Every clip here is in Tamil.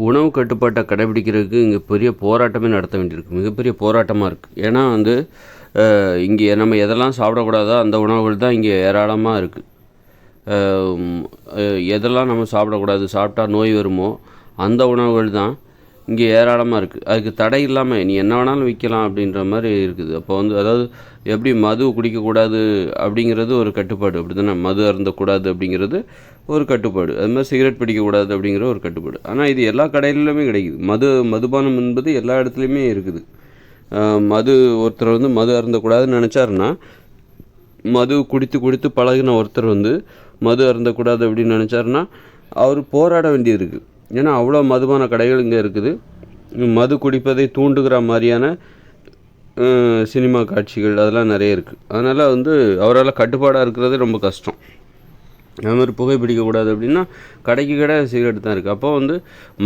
உணவு கட்டுப்பாட்டை கடைபிடிக்கிறதுக்கு இங்கே பெரிய போராட்டமே நடத்த வேண்டியிருக்கு. மிகப்பெரிய போராட்டமாக இருக்குது. ஏன்னா இங்கே நம்ம எதெல்லாம் சாப்பிடக்கூடாதோ அந்த உணவுகள் தான் இங்கே ஏராளமாக இருக்குது. எதெல்லாம் நம்ம சாப்பிடக்கூடாது, சாப்பிட்டா நோய் வருமோ அந்த உணவுகள் தான் இங்கே ஏராளமாக இருக்குது. அதுக்கு தடை இல்லாமல் நீ என்ன வேணாலும் விற்கலாம் அப்படின்ற மாதிரி இருக்குது. அப்போ அதாவது எப்படி மது குடிக்கக்கூடாது அப்படிங்கிறது ஒரு கட்டுப்பாடு, அப்படி தானே? மது அருந்தக்கூடாது அப்படிங்கிறது ஒரு கட்டுப்பாடு. அது மாதிரி சிகரெட் பிடிக்கக்கூடாது அப்படிங்கிற ஒரு கட்டுப்பாடு. ஆனால் இது எல்லா கடையிலுமே கிடைக்குது. மதுபானம் என்பது எல்லா இடத்துலையுமே இருக்குது. ஒருத்தர் மது அருந்தக்கூடாதுன்னு நினச்சாருன்னா, மது குடித்து குடித்து பழகின ஒருத்தர் மது அருந்தக்கூடாது அப்படின்னு நினச்சாருன்னா அவர் போராட வேண்டியது இருக்குது. ஏன்னா அவ்வளோ மதுபான கடைகள் இங்கே இருக்குது. மது குடிப்பதை தூண்டுகிற மாதிரியான சினிமா காட்சிகள் அதெல்லாம் நிறைய இருக்குது. அதனால் அவரால் கட்டுப்பாடாக இருக்கிறது ரொம்ப கஷ்டம். அது மாதிரி புகைப்பிடிக்கக்கூடாது அப்படின்னா கடைக்கு கடை சிகரெட் தான் இருக்குது. அப்போ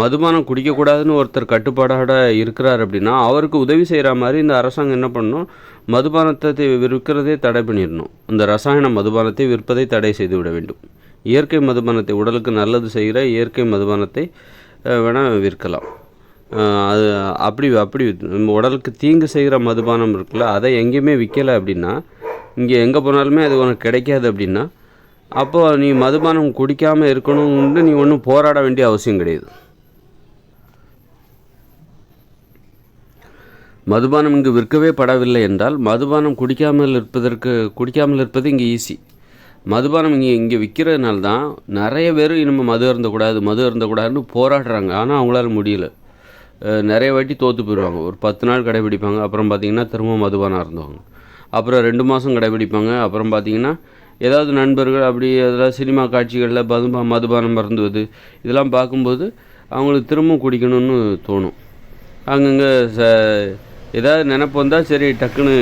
மதுபானம் குடிக்கக்கூடாதுன்னு ஒருத்தர் கட்டுப்பாடாக இருக்கிறார் அப்படின்னா அவருக்கு உதவி செய்கிற மாதிரி இந்த அரசாங்கம் என்ன பண்ணணும், மதுபானத்தை விற்கிறதே தடை பண்ணிடணும். இந்த ரசாயன மதுபானத்தை விற்பதை தடை செய்து விட வேண்டும். இயற்கை மதுபானத்தை, உடலுக்கு நல்லது செய்கிற இயற்கை மதுபானத்தை வேணால் விற்கலாம். அது அப்படி நம்ம உடலுக்கு தீங்கு செய்கிற மதுபானம் இருக்குல்ல, அதை எங்கேயுமே விற்கலை அப்படின்னா, இங்கே எங்கே போனாலுமே அது உனக்கு கிடைக்காது அப்படின்னா, அப்போது நீ மதுபானம் குடிக்காமல் இருக்கணும்னு நீ ஒன்றும் போராட வேண்டிய அவசியம் கிடையாது. மதுபானம் இங்கு விற்கவே படவில்லை என்றால் மதுபானம் குடிக்காமல் இருப்பது இங்கே ஈஸி. மதுபானம் இங்கே விற்கிறதுனால தான் நிறைய பேர் இனிமேல் மது அருந்தக்கூடாதுன்னு போராடுறாங்க. ஆனால் அவங்களால முடியல. நிறைய வாட்டி தோற்று போயிடுவாங்க. ஒரு 10 நாள் கடைபிடிப்பாங்க, அப்புறம் பார்த்திங்கன்னா திரும்ப மதுபானம் அருந்துவாங்க. அப்புறம் 2 மாதம் கடைபிடிப்பாங்க, அப்புறம் பார்த்திங்கன்னா ஏதாவது நண்பர்கள் அப்படி அதெல்லாம் சினிமா காட்சிகளில் மதுபானம் அருந்துவது இதெல்லாம் பார்க்கும்போது அவங்களுக்கு திரும்ப குடிக்கணும்னு தோணும். அங்கங்கே ஏதாவது நினப்பு வந்தால் சரி, டக்குன்னு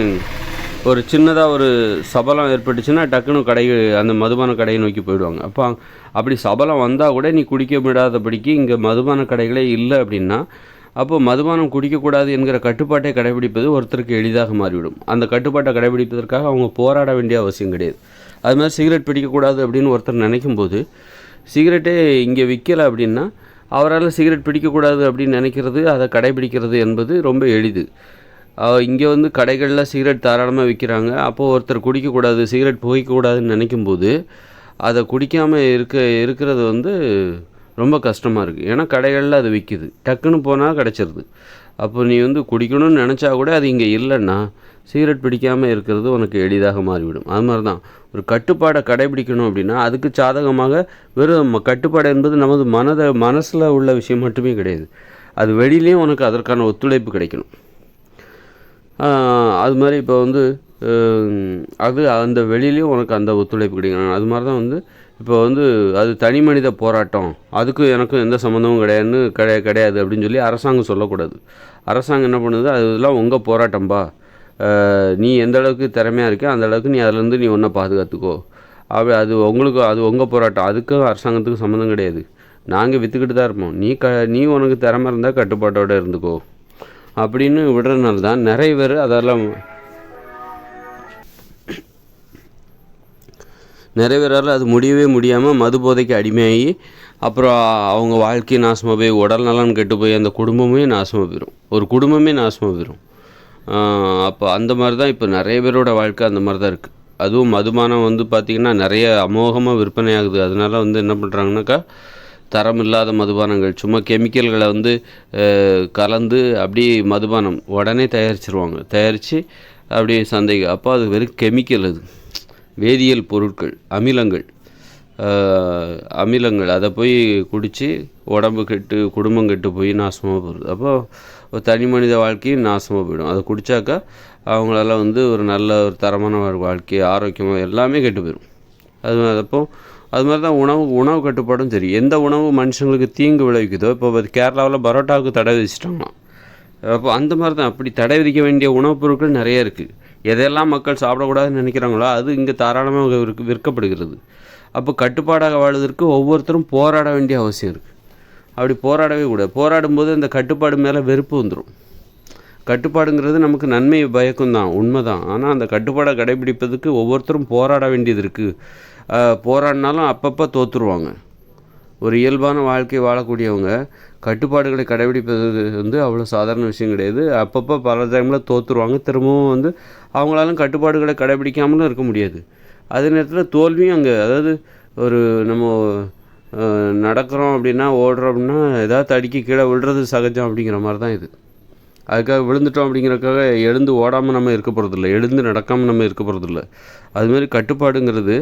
ஒரு சின்னதாக ஒரு சபலம் ஏற்பட்டுச்சுன்னா டக்குன்னு அந்த மதுபான கடையை நோக்கி போயிடுவாங்க. அப்படி சபலம் வந்தால் கூட நீ குடிக்க விடாதபடிக்கு இங்கே மதுபான கடைகளே இல்லை அப்படின்னா, அப்போ மதுபானம் குடிக்கக்கூடாது என்கிற கட்டுப்பாட்டை கடைபிடிப்பது ஒருத்தருக்கு எளிதாக மாறிவிடும். அந்த கட்டுப்பாட்டை கடைபிடிப்பதற்காக அவங்க போராட வேண்டிய அவசியம் கிடையாது. அது மாதிரி சிகரெட் பிடிக்கக்கூடாது அப்படின்னு ஒருத்தர் நினைக்கும்போது, சிகரெட்டே இங்கே விற்கலை அப்படின்னா அவரால் சிகரெட் பிடிக்கக்கூடாது அப்படின்னு நினைக்கிறது, அதை கடைபிடிக்கிறது என்பது ரொம்ப எளிது. இங்கே கடைகளில் சிகரெட் தாராளமாக விற்கிறாங்க. அப்போது ஒருத்தர் குடிக்கக்கூடாது, சிகரெட் புகைக்கக்கூடாதுன்னு நினைக்கும்போது அதை குடிக்காமல் இருக்கிறது ரொம்ப கஷ்டமாக இருக்குது. ஏன்னா கடைகளில் அது விற்கிது, டக்குன்னு போனால் கிடச்சிருது. அப்போ நீ குடிக்கணும்னு நினச்சா கூட அது இங்கே இல்லைன்னா சிகரெட் பிடிக்காமல் இருக்கிறது உனக்கு எளிதாக மாறிவிடும். அது மாதிரி தான் ஒரு கட்டுப்பாடை கடைபிடிக்கணும் அப்படின்னா அதுக்கு சாதகமாக வெறும் கட்டுப்பாடு என்பது நமது மனசில் உள்ள விஷயம் மட்டுமே கிடையாது. அது வெளியிலையும் உனக்கு அதற்கான ஒத்துழைப்பு கிடைக்கணும். அது மாதிரி இப்போ அந்த வெளியிலையும் உனக்கு அந்த ஒத்துழைப்பு கிடைக்கணும். அது மாதிரி தான் இப்போ அது தனி மனித போராட்டம், அதுக்கு எனக்கும் எந்த சம்மந்தமும் கிடையாது அப்படின்னு சொல்லி அரசாங்கம் சொல்லக்கூடாது. அரசாங்கம் என்ன பண்ணுது, அதெல்லாம் உங்கள் போராட்டம்பா, நீ எந்த அளவுக்கு திறமையாக இருக்க அந்த அளவுக்கு நீ அதிலேருந்து நீ ஒன்றை பாதுகாத்துக்கோ. அது உங்கள் போராட்டம், அதுக்கும் அரசாங்கத்துக்கும் சம்மந்தம் கிடையாது. நாங்கள் விற்றுக்கிட்டு தான் இருப்போம், நீ உனக்கு திறமை இருந்தால் கட்டுப்பாட்டோடு இருந்துக்கோ அப்படின்னு விடுறதுனால தான் நிறைய பேர் நிறைய பேரால் அது முடியவே முடியாமல் மது போதைக்கு அடிமையாகி அப்புறம் அவங்க வாழ்க்கை நாசமாக போய் உடல் நலன் கெட்டு போய் அந்த குடும்பமே நாசமாக போயிடும். ஒரு குடும்பமே நாசமாக போயிடும். அப்போ அந்த மாதிரி தான் இப்போ நிறைய பேரோட வாழ்க்கை அந்த மாதிரி தான் இருக்குது. அதுவும் மதுபானம் பார்த்திங்கன்னா நிறைய அமோகமாக விற்பனை ஆகுது. அதனால என்ன பண்ணுறாங்கனாக்கா, தரம் இல்லாத மதுபானங்கள், சும்மா கெமிக்கல்களை கலந்து அப்படி மதுபானம் உடனே தயாரித்து அப்படியே சந்தைக்கு. அப்போ அது வெறும் கெமிக்கல், அது வேதியியல் பொருட்கள், அமிலங்கள் அதை போய் குடித்து உடம்பு கெட்டு குடும்பம் கெட்டு போய் நாசமாக போகுது. அப்போ தனி மனித வாழ்க்கையும் நாசமாக போயிடும். அதை குடித்தாக்கா அவங்களால ஒரு நல்ல ஒரு தரமான வாழ்க்கை, ஆரோக்கியமாக எல்லாமே கெட்டு போயிடும். அது மாதிரி தான் உணவு கட்டுப்பாடும் சரி. எந்த உணவு மனுஷங்களுக்கு தீங்கு விளைவிக்குதோ, இப்போ கேரளாவில் பரோட்டாவுக்கு தடை விதிச்சிட்டாங்களாம். அப்போ அந்த மாதிரி தான் அப்படி தடை விதிக்க வேண்டிய உணவுப் பொருட்கள் நிறைய இருக்குது. எதெல்லாம் மக்கள் சாப்பிடக்கூடாதுன்னு நினைக்கிறாங்களோ அது இங்கே தாராளமாக விற்கப்படுகிறது. அப்போ கட்டுப்பாடாக வாழ்வதற்கு ஒவ்வொருத்தரும் போராட வேண்டிய அவசியம் இருக்குது. அப்படி போராடவே கூடாது. போராடும்போது அந்த கட்டுப்பாடு மேலே வெறுப்பு வந்துடும். கட்டுப்பாடுங்கிறது நமக்கு நன்மை பயக்கும் தான், உண்மை தான். ஆனால் அந்த கட்டுப்பாடை கடைபிடிப்பதுக்கு ஒவ்வொருத்தரும் போராட வேண்டியது இருக்குது. போராடினாலும் அப்பப்போ தோற்றுருவாங்க. ஒரு இயல்பான வாழ்க்கை வாழக்கூடியவங்க கட்டுப்பாடுகளை கடைபிடிப்பது அவ்வளோ சாதாரண விஷயம் கிடையாது. அப்பப்போ பல டைமில் தோற்றுருவாங்க. திரும்பவும் அவங்களாலும் கட்டுப்பாடுகளை கடைபிடிக்காமலும் இருக்க முடியாது. அதே நேரத்தில் தோல்வியும் அங்கே, அதாவது ஒரு நம்ம நடக்கிறோம் அப்படின்னா, ஓடுறோம் அப்படின்னா, ஏதாவது தடுக்கி கீழே விழுறது சகஜம் அப்படிங்கிற மாதிரி தான் இது. அதுக்காக விழுந்துட்டோம் அப்படிங்கிறதுக்காக எழுந்து ஓடாமல் நம்ம இருக்க போகிறதில்ல, எழுந்து நடக்காமல் நம்ம இருக்க போகிறதில்ல. அதுமாரி கட்டுப்பாடுங்கிறது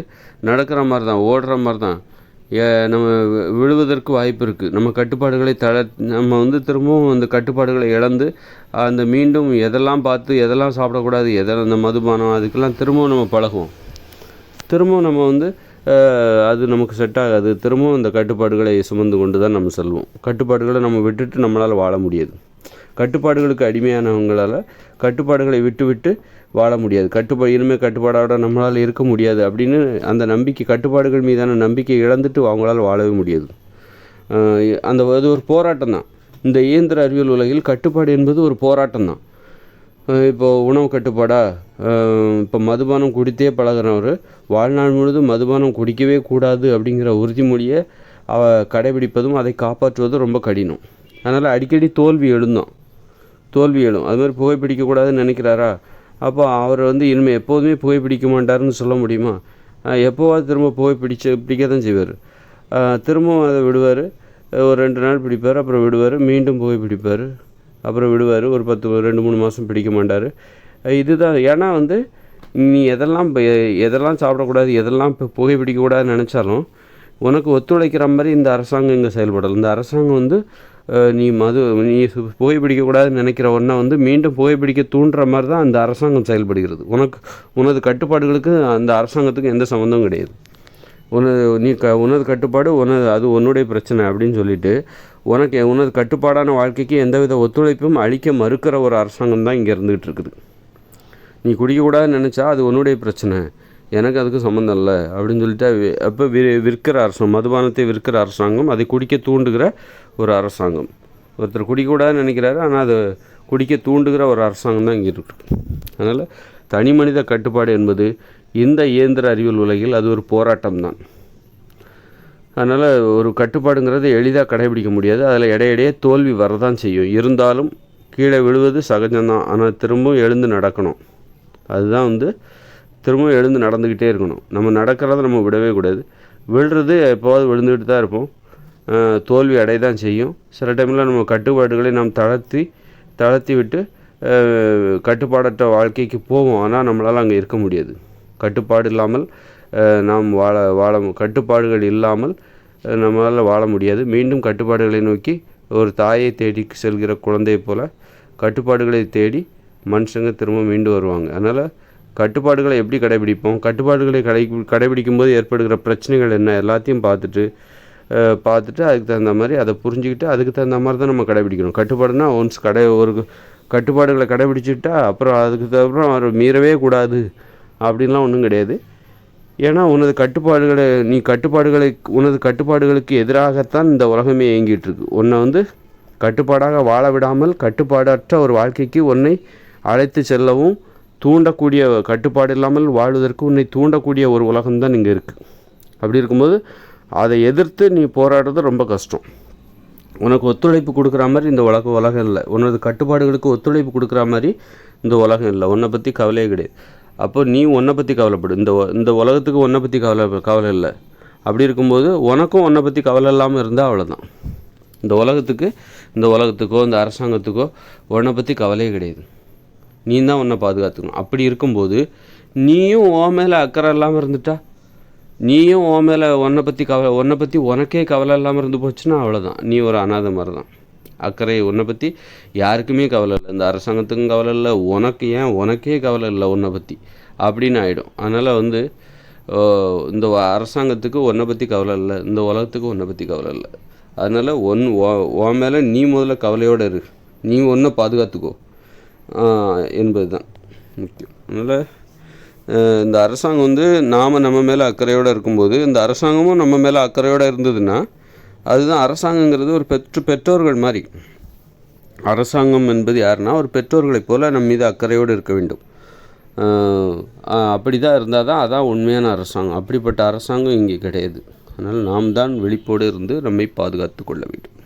நடக்கிற மாதிரி தான், ஓடுற மாதிரி தான். நம்ம விழுவதற்கு வாய்ப்பு இருக்குது. நம்ம கட்டுப்பாடுகளை நம்ம திரும்பவும் அந்த கட்டுப்பாடுகளை இழந்து அந்த மீண்டும் எதெல்லாம் பார்த்து எதெல்லாம் சாப்பிடக்கூடாது, அந்த மதுபானம் அதுக்கெல்லாம் திரும்பவும் நம்ம பழகுவோம். திரும்பவும் நம்ம அது நமக்கு செட் ஆகாது. திரும்பவும் இந்த கட்டுப்பாடுகளை சுமந்து கொண்டு தான் நம்ம செல்வோம். கட்டுப்பாடுகளை நம்ம விட்டுட்டு நம்மளால் வாழ முடியாது. கட்டுப்பாடுகளுக்கு அடிமையானவங்களால் கட்டுப்பாடுகளை விட்டு வாழ முடியாது. இனிமேல் கட்டுப்பாடோட நம்மளால் இருக்க முடியாது அப்படின்னு அந்த நம்பிக்கை, கட்டுப்பாடுகள் மீதான நம்பிக்கை இழந்துட்டு அவங்களால் வாழவே முடியாது. அது ஒரு போராட்டம் தான். இந்த இயந்திர அறிவியல் உலகில் கட்டுப்பாடு என்பது ஒரு போராட்டம் தான். இப்போது உணவு கட்டுப்பாடா, இப்போ மதுபானம் குடித்தே பழகிறவர் வாழ்நாள் முழுதும் மதுபானம் குடிக்கவே கூடாது அப்படிங்கிற உறுதிமொழியை கடைபிடிப்பதும் அதை காப்பாற்றுவதும் ரொம்ப கடினம். அதனால் அடிக்கடி தோல்வி எழும். அது மாதிரி புகைப்பிடிக்கக்கூடாதுன்னு நினைக்கிறாரா, அப்போ அவர் இனிமேல் எப்போதுமே புகைப்பிடிக்க மாட்டார்னு சொல்ல முடியுமா? எப்போவாது திரும்ப பிடிக்க தான் செய்வார். திரும்பவும் அதை விடுவார். ஒரு 2 நாள் பிடிப்பார், அப்புறம் விடுவார், மீண்டும் புகைப்பிடிப்பார், அப்புறம் விடுவார். ஒரு 2-3 மாதம் பிடிக்க மாட்டார். இதுதான். ஏன்னா நீ எதெல்லாம் சாப்பிடக்கூடாது, எதெல்லாம் புகைப்பிடிக்கக்கூடாதுன்னு நினச்சாலும் உனக்கு ஒத்துழைக்கிற மாதிரி இந்த அரசாங்கம் இங்கே செயல்படலை. இந்த அரசாங்கம் நீ புகைப்பிடிக்கக்கூடாதுன்னு நினைக்கிற ஒன்றை மீண்டும் புகைப்பிடிக்க தூண்டுற மாதிரி தான் அந்த அரசாங்கம் செயல்படுகிறது. உனது கட்டுப்பாடுகளுக்கு அந்த அரசாங்கத்துக்கு எந்த சம்மந்தமும் கிடையாது. உனது கட்டுப்பாடு அது உன்னுடைய பிரச்சனை அப்படின்னு சொல்லிட்டு உனது கட்டுப்பாடான வாழ்க்கைக்கு எந்தவித ஒத்துழைப்பும் அளிக்க மறுக்கிற ஒரு அரசாங்கம் தான் இங்கே இருந்துகிட்டு இருக்குது. நீ குடிக்கக்கூடாதுன்னு நினச்சா அது உன்னுடைய பிரச்சனை, எனக்கு அதுக்கு சம்மந்தம் இல்லை அப்படின்னு சொல்லிட்டு அப்போ விற்கிற அரசாங்கம், மதுபானத்தை விற்கிற அரசாங்கம், அதை குடிக்க தூண்டுகிற ஒரு அரசாங்கம். ஒருத்தர் குடிக்கக்கூடாதுன்னு நினைக்கிறாரு, ஆனால் அதை குடிக்க தூண்டுகிற ஒரு அரசாங்கம் தான் இங்கே இருக்குது. அதனால் தனி மனித கட்டுப்பாடு என்பது இந்த இயந்திர அறிவியல் உலகில் அது ஒரு போராட்டம் தான். அதனால் ஒரு கட்டுப்பாடுங்கிறது எளிதாக கடைபிடிக்க முடியாது. அதில் இடையிடையே தோல்வி வரதான் செய்யும். இருந்தாலும் கீழே விழுவது சகஜம்தான். ஆனால் திரும்பவும் எழுந்து நடக்கணும். அதுதான் திரும்பவும் எழுந்து நடந்துக்கிட்டே இருக்கணும். நம்ம நடக்கிறத நம்ம விடவே கூடாது. விழுறது எப்போவாது விழுந்துக்கிட்டு தான் இருப்போம். தோல்வி அடைய தான் செய்யும். சில டைமில் நம்ம கட்டுப்பாடுகளை நாம் தளர்த்தி விட்டு கட்டுப்பாடற்ற வாழ்க்கைக்கு போவோம். ஆனால் நம்மளால் அங்கே இருக்க முடியாது. கட்டுப்பாடு இல்லாமல் நாம் கட்டுப்பாடுகள் இல்லாமல் நம்மளால் வாழ முடியாது. மீண்டும் கட்டுப்பாடுகளை நோக்கி ஒரு தாயை தேடி செல்கிற குழந்தையை போல் கட்டுப்பாடுகளை தேடி மனுஷங்க திரும்ப மீண்டு வருவாங்க. அதனால் கட்டுப்பாடுகளை எப்படி கடைபிடிப்போம், கட்டுப்பாடுகளை கடைபிடிக்கும் போது ஏற்படுகிற பிரச்சனைகள் என்ன எல்லாத்தையும் பார்த்துட்டு அதுக்கு தகுந்த மாதிரி அதை புரிஞ்சுக்கிட்டு அதுக்கு தகுந்த மாதிரி தான் நம்ம கடைபிடிக்கணும். கட்டுப்பாடுனா ஒரு கட்டுப்பாடுகளை கடைபிடிச்சிட்டா அப்புறம் அதுக்கப்புறம் அவர் மீறவே கூடாது அப்படின்லாம் ஒன்றும் கிடையாது. ஏன்னா உனது கட்டுப்பாடுகளுக்கு எதிராகத்தான் இந்த உலகமே இயங்கிட்டுருக்கு. உன்னை கட்டுப்பாடாக வாழ விடாமல் கட்டுப்பாடற்ற ஒரு வாழ்க்கைக்கு உன்னை அழைத்து செல்லவும் தூண்டக்கூடிய, கட்டுப்பாடு இல்லாமல் வாழ்வதற்கு உன்னை தூண்டக்கூடிய ஒரு உலகம்தான் இங்கே இருக்குது. அப்படி இருக்கும்போது அதை எதிர்த்து நீ போராடுறது ரொம்ப கஷ்டம். உனக்கு ஒத்துழைப்பு கொடுக்குற மாதிரி இந்த உலகம் இல்லை. உனது கட்டுப்பாடுகளுக்கு ஒத்துழைப்பு கொடுக்குற மாதிரி இந்த உலகம் இல்லை. உன்னை பற்றி கவலையே கிடையாது. அப்போ நீ உன்னை பற்றி கவலைப்படு. இந்த உலகத்துக்கு உன்னை பற்றி கவலை இல்லை. அப்படி இருக்கும்போது உனக்கும் உன்னை பற்றி கவலை இல்லாமல் இருந்தால் அவ்வளோதான். இந்த உலகத்துக்கோ இந்த அரசாங்கத்துக்கோ உன்னை பற்றி கவலையே கிடையாது. நீ தான் உன்னை பாதுகாத்துக்கணும். அப்படி இருக்கும்போது நீயும் உன் மேலே அக்கறை இல்லாமல் இருந்துட்டா, நீயும் உன்னை பற்றி உனக்கே கவலை இல்லாமல் இருந்து போச்சுன்னா அவ்வளோதான். நீ ஒரு அனாதை மாதிரி தான். அக்கறை உன்னை பற்றி யாருக்குமே கவலை இல்லை. இந்த அரசாங்கத்துக்கும் கவலை இல்லை, உனக்கே கவலை இல்லை உன்னை பற்றி அப்படின்னு ஆகிடும். அதனால் இந்த அரசாங்கத்துக்கு உன்னை பற்றி கவலை இல்லை, இந்த உலகத்துக்கு உன்னை பற்றி கவலை இல்லை. அதனால் உன் மேலே நீ முதல்ல கவலையோடு இரு, நீ ஒன்றை பாதுகாத்துக்கோ என்பது தான் முக்கியம். அதனால் இந்த அரசாங்கம் நம்ம மேலே அக்கறையோடு இருக்கும்போது இந்த அரசாங்கமும் நம்ம மேலே அக்கறையோடு இருந்ததுன்னா அதுதான் அரசாங்கங்கிறது ஒரு பெற்றோர்கள் மாதிரி. அரசாங்கம் என்பது யாருன்னா ஒரு பெற்றோர்களைப் போல் நம்ம மீது அக்கறையோடு இருக்க வேண்டும். அப்படி தான் இருந்தால் தான் அதான் உண்மையான அரசாங்கம். அப்படிப்பட்ட அரசாங்கம் இங்கே கிடையாது. அதனால் நாம் தான் விழிப்போடு இருந்து நம்மை பாதுகாத்து கொள்ள வேண்டும்.